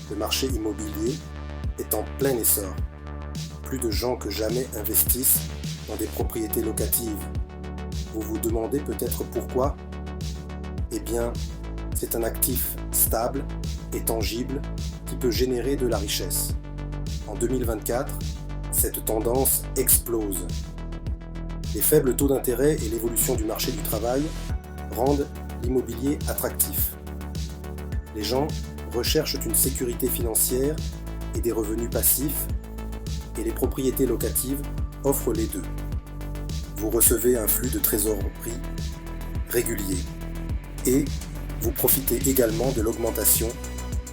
Le marché immobilier est en plein essor. Plus de gens que jamais investissent dans des propriétés locatives. Vous vous demandez peut-être pourquoi ? Eh bien, c'est un actif stable et tangible qui peut générer de la richesse. En 2024, cette tendance explose. Les faibles taux d'intérêt et l'évolution du marché du travail rendent l'immobilier attractif. Les gens recherchent une sécurité financière et des revenus passifs, et les propriétés locatives offrent les deux. Vous recevez un flux de trésorerie régulier et vous profitez également de l'augmentation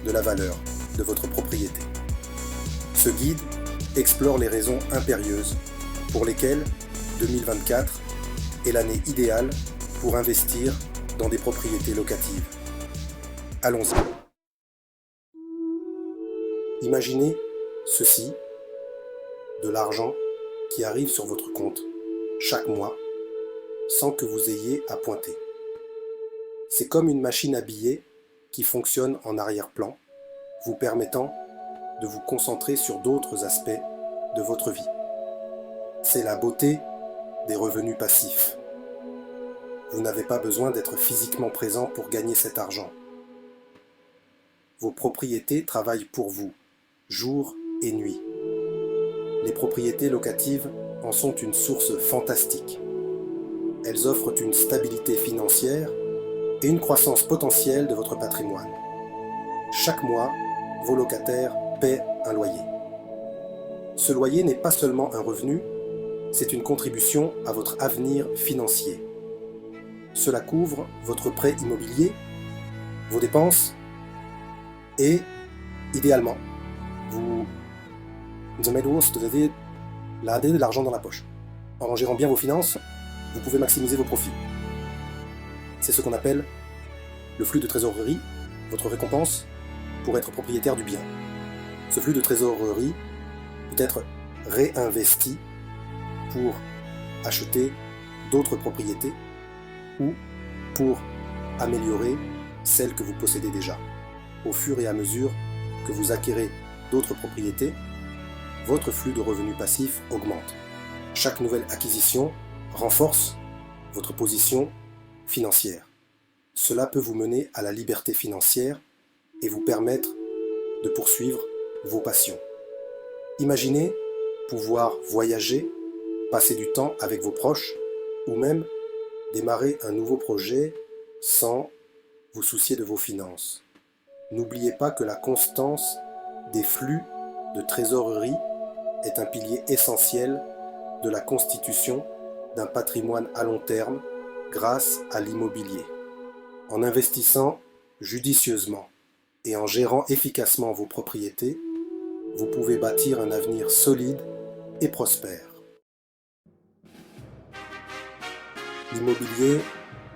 de la valeur de votre propriété. Ce guide explore les raisons impérieuses pour lesquelles 2024 est l'année idéale pour investir dans des propriétés locatives. Allons-y. Imaginez ceci, de l'argent qui arrive sur votre compte chaque mois sans que vous ayez à pointer. C'est comme une machine à billets qui fonctionne en arrière-plan, vous permettant de vous concentrer sur d'autres aspects de votre vie. C'est la beauté des revenus passifs. Vous n'avez pas besoin d'être physiquement présent pour gagner cet argent. Vos propriétés travaillent pour vous, jour et nuit. Les propriétés locatives en sont une source fantastique. Elles offrent une stabilité financière et une croissance potentielle de votre patrimoine. Chaque mois, vos locataires paient un loyer. Ce loyer n'est pas seulement un revenu, c'est une contribution à votre avenir financier. Cela couvre votre prêt immobilier, vos dépenses et, idéalement, vous avez de l'argent dans la poche. En gérant bien vos finances, vous pouvez maximiser vos profits. C'est ce qu'on appelle le flux de trésorerie, votre récompense pour être propriétaire du bien. Ce flux de trésorerie peut être réinvesti pour acheter d'autres propriétés ou pour améliorer celles que vous possédez déjà. Au fur et à mesure que vous acquérez d'autres propriétés, votre flux de revenus passifs augmente. Chaque nouvelle acquisition renforce votre position financière. Cela peut vous mener à la liberté financière et vous permettre de poursuivre vos passions. Imaginez pouvoir voyager, passer du temps avec vos proches ou même démarrer un nouveau projet sans vous soucier de vos finances. N'oubliez pas que la constance des flux de trésorerie est un pilier essentiel de la constitution d'un patrimoine à long terme grâce à l'immobilier. En investissant judicieusement et en gérant efficacement vos propriétés, vous pouvez bâtir un avenir solide et prospère. L'immobilier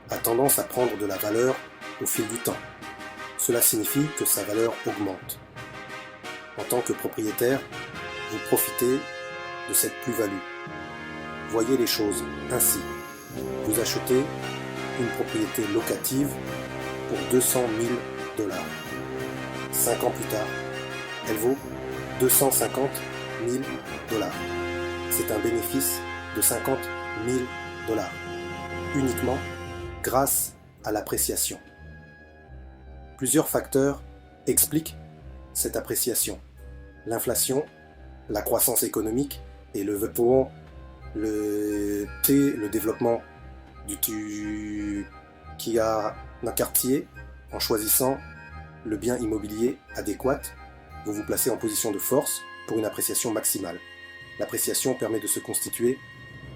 a tendance à prendre de la valeur au fil du temps. Cela signifie que sa valeur augmente. En tant que propriétaire, vous profitez de cette plus-value. Voyez les choses ainsi. Vous achetez une propriété locative pour 200 000 $. 5 ans plus tard, elle vaut 250 000 $. C'est un bénéfice de 50 000 $, uniquement grâce à l'appréciation. Plusieurs facteurs expliquent cette appréciation. L'inflation, la croissance économique et le développement qui a un quartier. En choisissant le bien immobilier adéquat, vous vous placez en position de force pour une appréciation maximale. L'appréciation permet de se constituer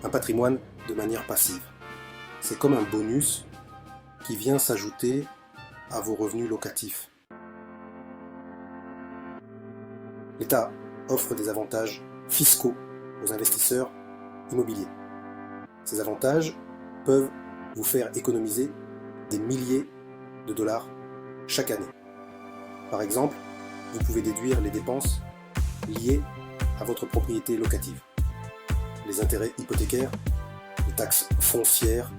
un patrimoine de manière passive. C'est comme un bonus qui vient s'ajouter à vos revenus locatifs. L'État offre des avantages fiscaux aux investisseurs immobiliers. Ces avantages peuvent vous faire économiser des milliers de dollars chaque année. Par exemple, vous pouvez déduire les dépenses liées à votre propriété locative, les intérêts hypothécaires, les taxes foncières,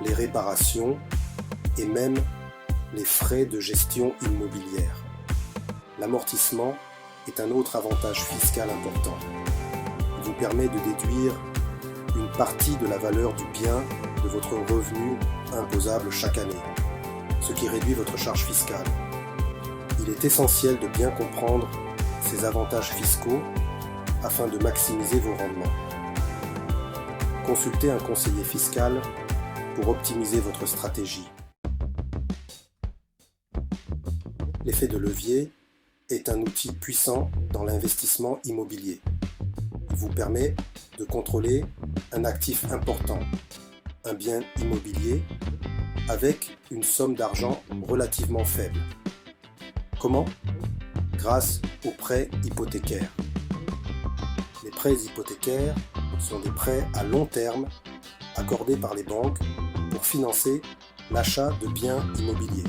les réparations et même les frais de gestion immobilière. l'amortissement est un autre avantage fiscal important. Il vous permet de déduire une partie de la valeur du bien de votre revenu imposable chaque année, ce qui réduit votre charge fiscale. Il est essentiel de bien comprendre ces avantages fiscaux afin de maximiser vos rendements. Consultez un conseiller fiscal pour optimiser votre stratégie. L'effet de levier est un outil puissant dans l'investissement immobilier. Il vous permet de contrôler un actif important, un bien immobilier, avec une somme d'argent relativement faible. Comment ? Grâce aux prêts hypothécaires. Les prêts hypothécaires sont des prêts à long terme accordés par les banques pour financer l'achat de biens immobiliers.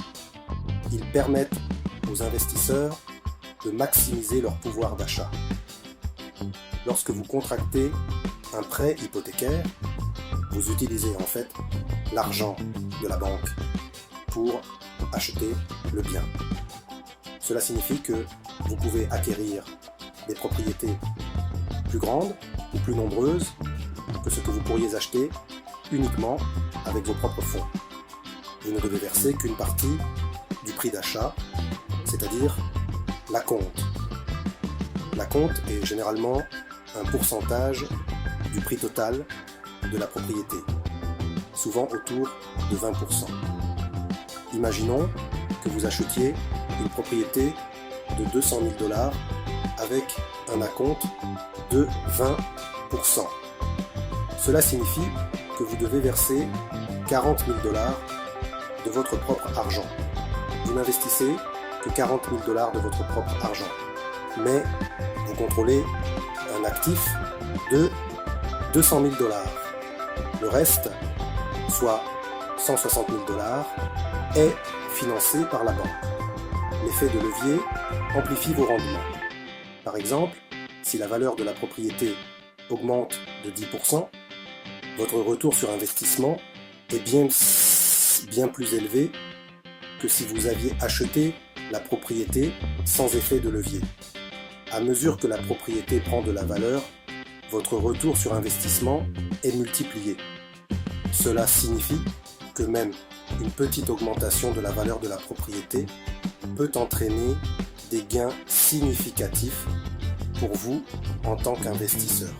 Ils permettent aux investisseurs de maximiser leur pouvoir d'achat. Lorsque vous contractez un prêt hypothécaire, vous utilisez en fait l'argent de la banque pour acheter le bien. Cela signifie que vous pouvez acquérir des propriétés plus grandes ou plus nombreuses que ce que vous pourriez acheter uniquement avec vos propres fonds. Vous ne devez verser qu'une partie du prix d'achat, c'est-à-dire l'acompte. L'acompte est généralement un pourcentage du prix total de la propriété, souvent autour de 20%. Imaginons que vous achetiez une propriété de 200 000 $ avec un acompte de 20%. Cela signifie que vous devez verser 40 000 $ de votre propre argent. Vous n'investissez que 40 000 $ de votre propre argent, mais vous contrôlez un actif de 200 000 $. Le reste, soit 160 000 $, est financé par la banque. L'effet de levier amplifie vos rendements. Par exemple, si la valeur de la propriété augmente de 10%, votre retour sur investissement est bien plus élevé que si vous aviez acheté la propriété sans effet de levier. À mesure que la propriété prend de la valeur, votre retour sur investissement est multiplié. Cela signifie que même une petite augmentation de la valeur de la propriété peut entraîner des gains significatifs pour vous en tant qu'investisseur.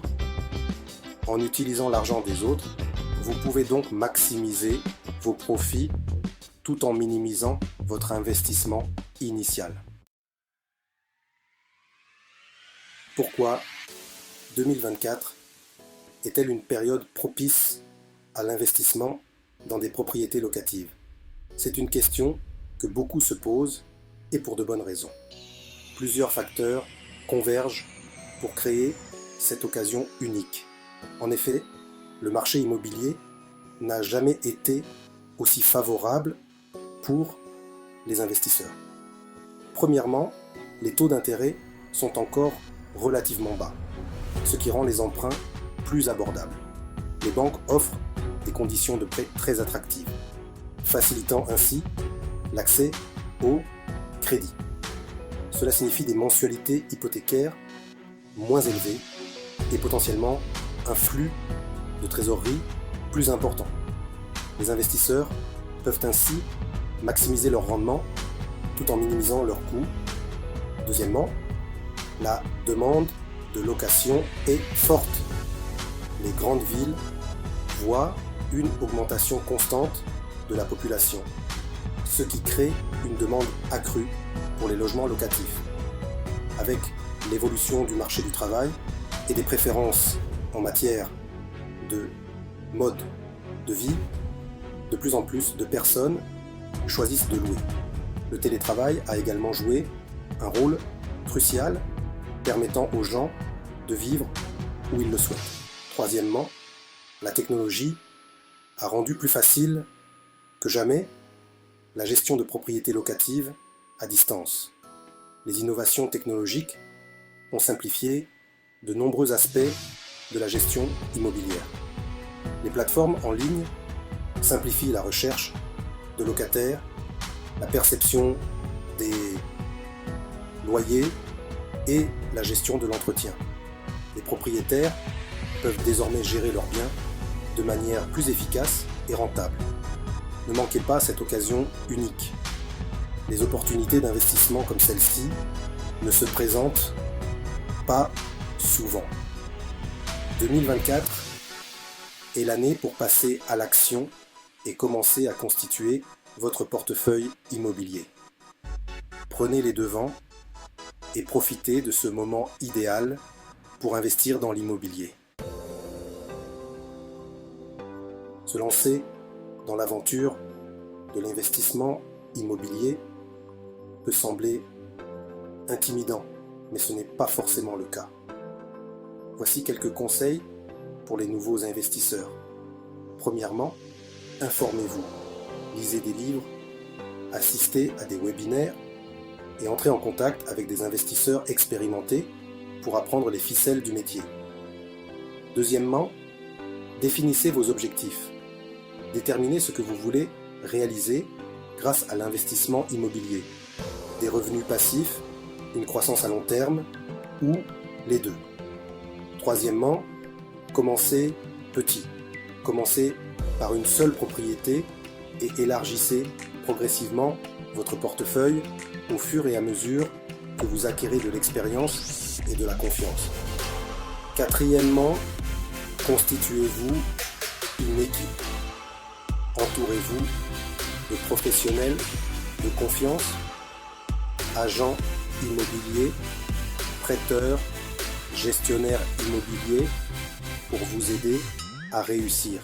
En utilisant l'argent des autres, vous pouvez donc maximiser vos profits tout en minimisant votre investissement initial. Pourquoi 2024 est-elle une période propice à l'investissement dans des propriétés locatives ? C'est une question que beaucoup se posent et pour de bonnes raisons. Plusieurs facteurs convergent pour créer cette occasion unique. En effet, le marché immobilier n'a jamais été aussi favorable pour les investisseurs. Premièrement, les taux d'intérêt sont encore relativement bas, ce qui rend les emprunts plus abordables. Les banques offrent des conditions de prêt très attractives, facilitant ainsi l'accès au crédit. Cela signifie des mensualités hypothécaires moins élevées et potentiellement un flux de trésorerie plus important. Les investisseurs peuvent ainsi maximiser leur rendement tout en minimisant leurs coûts. Deuxièmement, la demande de location est forte. Les grandes villes voient une augmentation constante de la population, ce qui crée une demande accrue pour les logements locatifs. Avec l'évolution du marché du travail et des préférences en matière de mode de vie, de plus en plus de personnes choisissent de louer. Le télétravail a également joué un rôle crucial permettant aux gens de vivre où ils le souhaitent. Troisièmement, la technologie a rendu plus facile que jamais la gestion de propriétés locatives à distance. Les innovations technologiques ont simplifié de nombreux aspects de la gestion immobilière. Les plateformes en ligne simplifient la recherche de locataires, la perception des loyer et la gestion de l'entretien. Les propriétaires peuvent désormais gérer leurs biens de manière plus efficace et rentable. Ne manquez pas cette occasion unique. Les opportunités d'investissement comme celle-ci ne se présentent pas souvent. 2024 est l'année pour passer à l'action et commencer à constituer votre portefeuille immobilier. Prenez les devants et profitez de ce moment idéal pour investir dans l'immobilier. Se lancer dans l'aventure de l'investissement immobilier peut sembler intimidant, mais ce n'est pas forcément le cas. Voici quelques conseils pour les nouveaux investisseurs. Premièrement, informez-vous, lisez des livres, assistez à des webinaires et entrez en contact avec des investisseurs expérimentés pour apprendre les ficelles du métier. Deuxièmement, définissez vos objectifs. Déterminez ce que vous voulez réaliser grâce à l'investissement immobilier. Des revenus passifs, une croissance à long terme ou les deux. Troisièmement, commencez petit. Commencez par une seule propriété et élargissez progressivement votre portefeuille au fur et à mesure que vous acquérez de l'expérience et de la confiance. Quatrièmement, constituez-vous une équipe. Entourez-vous de professionnels de confiance, agents immobiliers, prêteurs, gestionnaires immobiliers pour vous aider à réussir.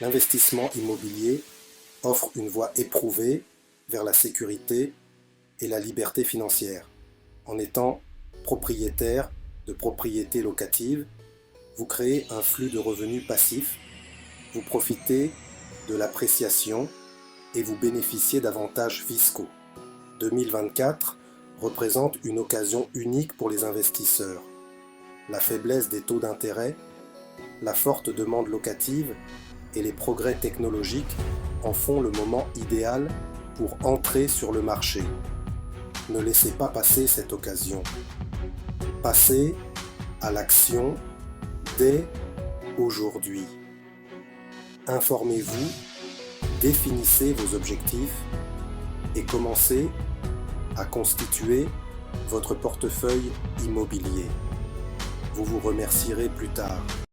L'investissement immobilier offre une voie éprouvée vers la sécurité et la liberté financière. En étant propriétaire de propriétés locatives, vous créez un flux de revenus passifs, vous profitez de l'appréciation et vous bénéficiez d'avantages fiscaux. 2024 représente une occasion unique pour les investisseurs. La faiblesse des taux d'intérêt, la forte demande locative et les progrès technologiques en font le moment idéal pour entrer sur le marché. Ne laissez pas passer cette occasion. Passez à l'action dès aujourd'hui. Informez-vous, définissez vos objectifs et commencez à constituer votre portefeuille immobilier. Vous vous remercierez plus tard.